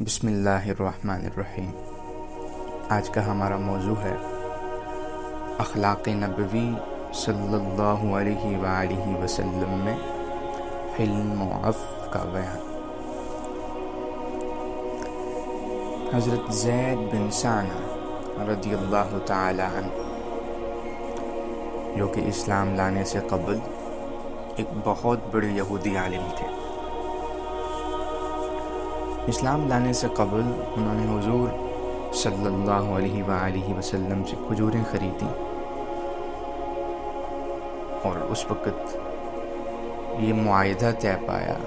بسم اللہ الرحمن الرحیم۔ آج کا ہمارا موضوع ہے اخلاق نبوی صلی اللہ علیہ وآلہ وسلم میں حلم و عفو کا بیان۔ حضرت زید بن ثانیہ رضی اللہ تعالی عنہ، جو کہ اسلام لانے سے قبل ایک بہت بڑے یہودی عالم تھے۔ اسلام لانے سے قبل انہوں نے حضور صلی اللہ علیہ وآلہ وسلم سے کھجوریں خریدی، اور اس وقت یہ معاہدہ طے پایا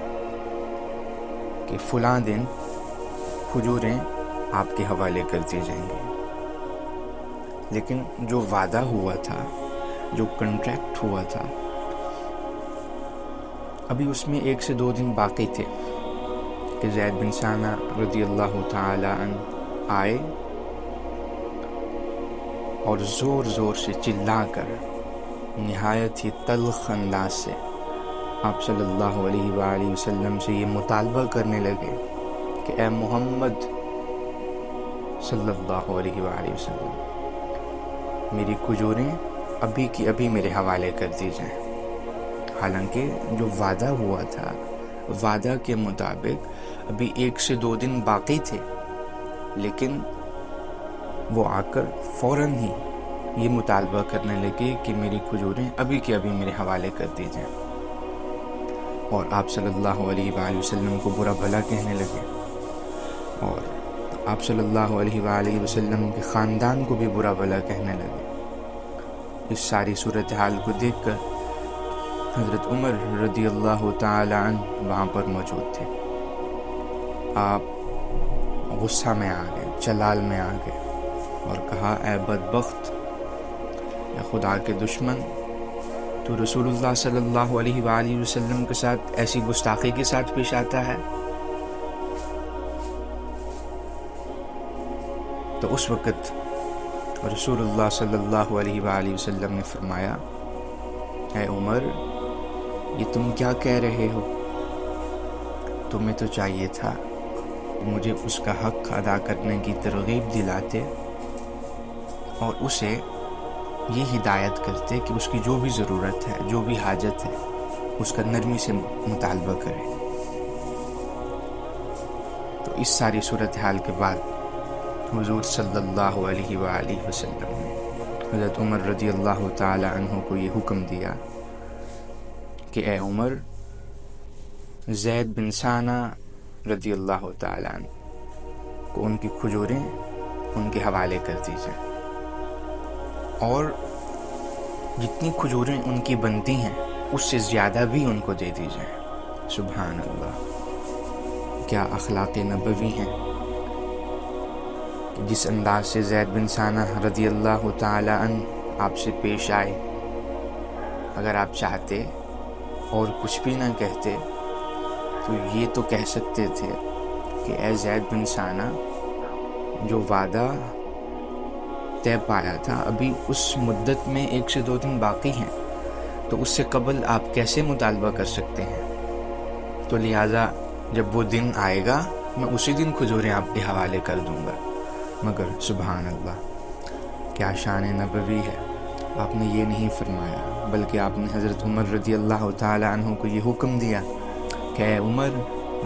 کہ فلاں دن کھجوریں آپ کے حوالے کر دی جائیں گے۔ لیکن جو وعدہ ہوا تھا، جو کنٹریکٹ ہوا تھا، ابھی اس میں 1 سے 2 دن باقی تھے کہ زید بن ثانیہ رضی اللہ تعالی عنہ آئے اور زور زور سے چلا کر نہایت ہی تلخ انداز سے آپ صلی اللہ علیہ وآلہ وسلم سے یہ مطالبہ کرنے لگے کہ اے محمد صلی اللہ علیہ وآلہ وسلم، میری کھجوریں ابھی کی ابھی میرے حوالے کر دی جائیں۔ حالانکہ جو وعدہ ہوا تھا، وعدہ کے مطابق ابھی 1 سے 2 دن باقی تھے، لیکن وہ آ کر فوراً ہی یہ مطالبہ کرنے لگے کہ میری کھجوریں ابھی کے ابھی میرے حوالے کر دی جائیں، اور آپ صلی اللہ علیہ وآلہ وسلم کو برا بھلا کہنے لگے، اور آپ صلی اللہ علیہ وآلہ وسلم کے خاندان کو بھی برا بھلا کہنے لگے۔ اس ساری صورتحال کو دیکھ کر حضرت عمر رضی اللہ تعالی عنہ وہاں پر موجود تھے۔ آپ غصہ میں آ گئے، جلال میں آ گئے، اور کہا اے بدبخت، اے خدا کے دشمن، تو رسول اللہ صلی اللہ علیہ وآلہ وسلم کے ساتھ ایسی گستاخی کے ساتھ پیش آتا ہے۔ تو اس وقت رسول اللہ صلی اللہ علیہ وآلہ وسلم نے فرمایا، اے عمر، یہ تم کیا کہہ رہے ہو؟ تمہیں تو چاہیے تھا مجھے اس کا حق ادا کرنے کی ترغیب دلاتے اور اسے یہ ہدایت کرتے کہ اس کی جو بھی ضرورت ہے، جو بھی حاجت ہے، اس کا نرمی سے مطالبہ کرے۔ تو اس ساری صورتحال کے بعد حضور صلی اللہ علیہ وآلہ وسلم نے حضرت عمر رضی اللہ تعالی عنہ کو یہ حکم دیا کہ اے عمر، زید بن ثانیہ رضی اللہ تعالی عنہ کو ان کی کھجوریں ان کے حوالے کر دی جائیں، اور جتنی کھجوریں ان کی بنتی ہیں اس سے زیادہ بھی ان کو دے دی جائیں۔ سبحان اللہ، کیا اخلاق نبوی ہیں کہ جس انداز سے زید بن ثانیہ رضی اللہ تعالی عنہ آپ سے پیش آئے، اگر آپ چاہتے اور کچھ بھی نہ کہتے تو یہ تو کہہ سکتے تھے کہ اے زید بن ثانیہ، جو وعدہ طے پایا تھا ابھی اس مدت میں 1 سے 2 دن باقی ہیں، تو اس سے قبل آپ کیسے مطالبہ کر سکتے ہیں؟ تو لہٰذا جب وہ دن آئے گا میں اسی دن کھجوریں آپ کے حوالے کر دوں گا۔ مگر سبحان اللہ، کیا شان نبوی ہے! آپ نے یہ نہیں فرمایا، بلکہ آپ نے حضرت عمر رضی اللہ تعالی عنہ کو یہ حکم دیا کہ اے عمر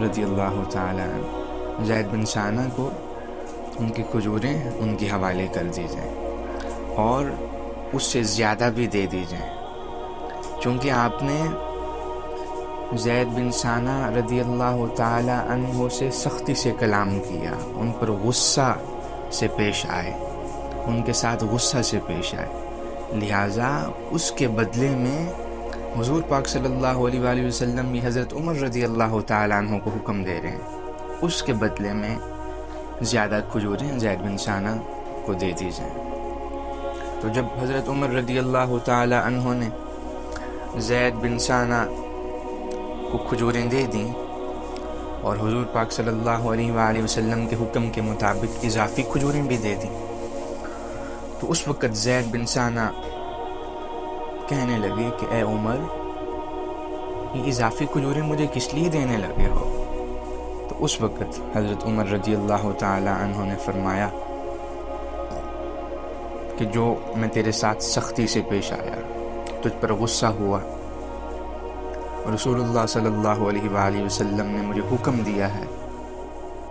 رضی اللہ تعالی عنہ، زید بن ثانیہ کو ان کی کھجوریں ان کے حوالے کر دی جائیں، اور اس سے زیادہ بھی دے دی جائیں، چونکہ آپ نے زید بن ثانیہ رضی اللہ تعالی عنہ سے سختی سے کلام کیا، ان پر غصہ سے پیش آئے، ان کے ساتھ غصہ سے پیش آئے، لہٰذا اس کے بدلے میں حضور پاک صلی اللہ علیہ وآلہ وسلم بھی حضرت عمر رضی اللہ تعالیٰ عنہ کو حکم دے رہے ہیں، اس کے بدلے میں زیادہ کھجوریں زید بن ثانیہ کو دے دی جائیں۔ تو جب حضرت عمر رضی اللہ تعالیٰ عنہ نے زید بن ثانیہ کو کھجوریں دے دیں اور حضور پاک صلی اللہ علیہ وآلہ وسلم کے حکم کے مطابق اضافی کھجوریں بھی دے دیں، تو اس وقت زید بن ثانیہ کہنے لگے کہ اے عمر، یہ اضافی کھجوریں مجھے کس لیے دینے لگے ہو؟ تو اس وقت حضرت عمر رضی اللہ تعالی عنہ نے فرمایا کہ جو میں تیرے ساتھ سختی سے پیش آیا، تجھ پر غصہ ہوا، اور رسول اللہ صلی اللہ علیہ وآلہ وسلم نے مجھے حکم دیا ہے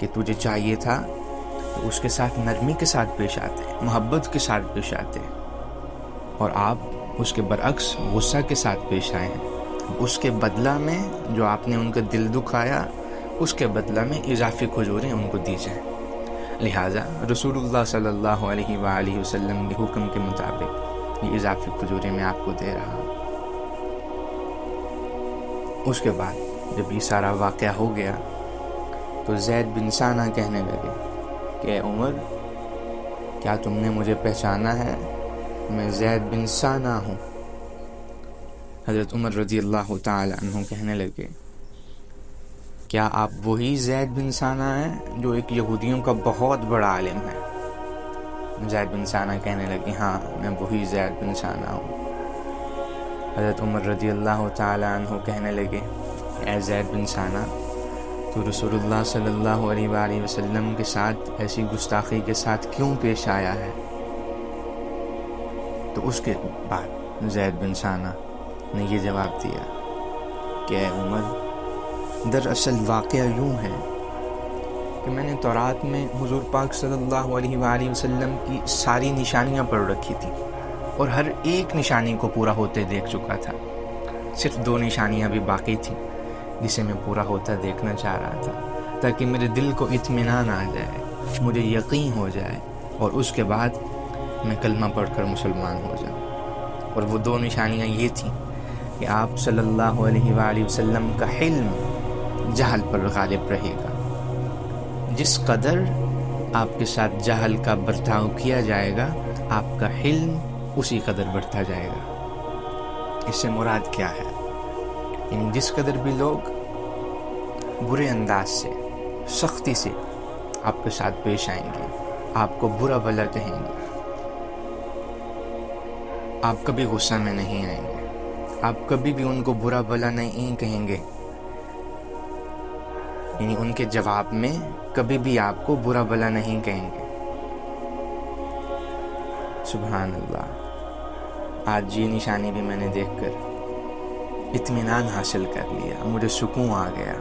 کہ تجھے چاہیے تھا کہ اس کے ساتھ نرمی کے ساتھ پیش آتے، محبت کے ساتھ پیش آتے، اور آپ اس کے برعکس غصہ کے ساتھ پیش آئے ہیں۔ اس کے بدلہ میں جو آپ نے ان کا دل دکھایا، اس کے بدلہ میں اضافی کھجوریں ان کو دی جائیں۔ لہٰذا رسول اللہ صلی اللہ علیہ وآلہ وسلم کے حکم کے مطابق یہ اضافی کھجوریں میں آپ کو دے رہا ہوں۔ اس کے بعد جب یہ سارا واقعہ ہو گیا تو زید بن ثانہ کہنے لگے کہ اے عمر، کیا تم نے مجھے پہچانا ہے؟ میں زید بن ثانہ ہوں۔ حضرت عمر رضی اللہ تعالی عنہ کہنے لگے کیا آپ وہی زید بن ثانہ ہیں جو ایک یہودیوں کا بہت بڑا عالم ہے؟ زید بن ثانہ کہنے لگے ہاں، میں وہی زید بن ثانہ ہوں۔ حضرت عمر رضی اللہ تعالی عنہ کہنے لگے اے زید بن ثانہ، تو رسول اللہ صلی اللہ علیہ وآلہ وسلم کے ساتھ ایسی گستاخی کے ساتھ کیوں پیش آیا ہے؟ تو اس کے بعد زید بن ثانہ نے یہ جواب دیا کہ اے عمر، دراصل واقعہ یوں ہے کہ میں نے تورات میں حضور پاک صلی اللہ علیہ وآلہ وسلم کی ساری نشانیاں پڑھ رکھی تھی، اور ہر ایک نشانی کو پورا ہوتے دیکھ چکا تھا۔ صرف 2 نشانیاں بھی باقی تھیں جسے میں پورا ہوتا دیکھنا چاہ رہا تھا، تاکہ میرے دل کو اطمینان آ جائے، مجھے یقین ہو جائے، اور اس کے بعد میں کلمہ پڑھ کر مسلمان ہو جاؤں۔ اور وہ 2 نشانیاں یہ تھیں کہ آپ صلی اللہ علیہ وآلہ وسلم کا حلم جہل پر غالب رہے گا۔ جس قدر آپ کے ساتھ جہل کا برتاؤ کیا جائے گا، آپ کا حلم اسی قدر بڑھتا جائے گا۔ اس سے مراد کیا ہے؟ یعنی جس قدر بھی لوگ برے انداز سے، سختی سے آپ کے ساتھ پیش آئیں گے، آپ کو برا بھلا کہیں گے، آپ کبھی غصہ میں نہیں آئیں گے، آپ کبھی بھی ان کو برا بھلا نہیں کہیں گے، یعنی ان کے جواب میں کبھی بھی آپ کو برا بھلا نہیں کہیں گے۔ سبحان اللہ، آج یہ نشانی بھی میں نے دیکھ کر اطمینان حاصل کر لیا، مجھے سکون آ گیا۔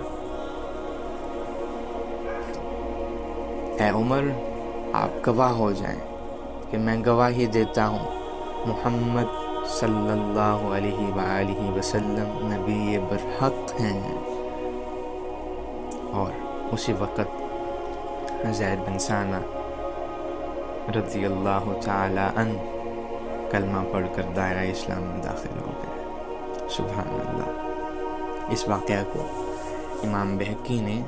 اے عمر، آپ گواہ ہو جائیں کہ میں گواہی دیتا ہوں محمد صلی اللہ علیہ وآلہ وسلم نبی برحق ہیں۔ اور اسی وقت زید بن ثانہ رضی اللہ تعالی عنہ کلمہ پڑھ کر دائرہ اسلام میں داخل ہو گئے۔ سبحان اللہ۔ اس واقعہ کو امام بہقی نے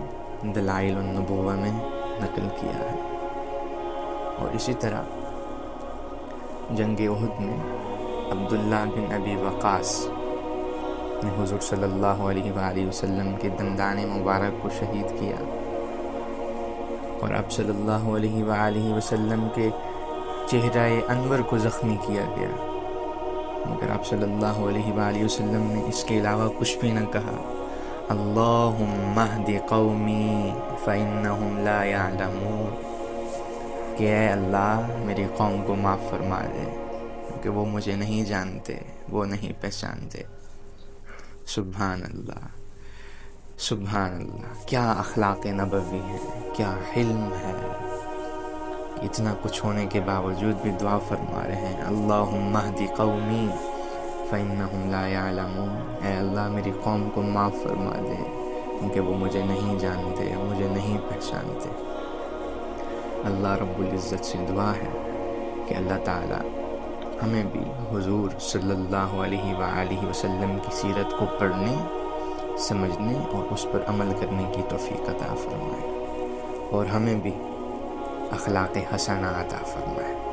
دلائل النبوہ میں نقل کیا ہے۔ اور اسی طرح جنگ احد میں عبداللہ بن ابی وقاص نے حضور صلی اللہ علیہ وآلہ وسلم کے دندان مبارک کو شہید کیا، اور اب صلی اللہ علیہ وآلہ وسلم کے چہرہ انور کو زخمی کیا گیا، مگر آپ صلی اللہ علیہ وآلہ وسلم نے اس کے علاوہ کچھ بھی نہ کہا۔ اللہم اہد قومی فإنہم لا یعلمون، کہ اے اللہ میری قوم کو معاف فرما دے کیونکہ وہ مجھے نہیں جانتے، وہ نہیں پہچانتے۔ سبحان اللہ، سبحان اللہ، کیا اخلاق نبوی ہے، کیا حلم ہے۔ اتنا کچھ ہونے کے باوجود بھی دعا فرما رہے ہیں اللہم اہد قومی فإنہم لا یعلمون، اے اللہ میری قوم کو معاف فرما دے کیونکہ وہ مجھے نہیں جانتے، مجھے نہیں پہچانتے۔ اللہ رب العزت سے دعا ہے کہ اللہ تعالی ہمیں بھی حضور صلی اللہ علیہ وآلہ وسلم کی سیرت کو پڑھنے، سمجھنے اور اس پر عمل کرنے کی توفیق عطا فرمائے، اور ہمیں بھی اخلاق حسنہ عطا فرمائے۔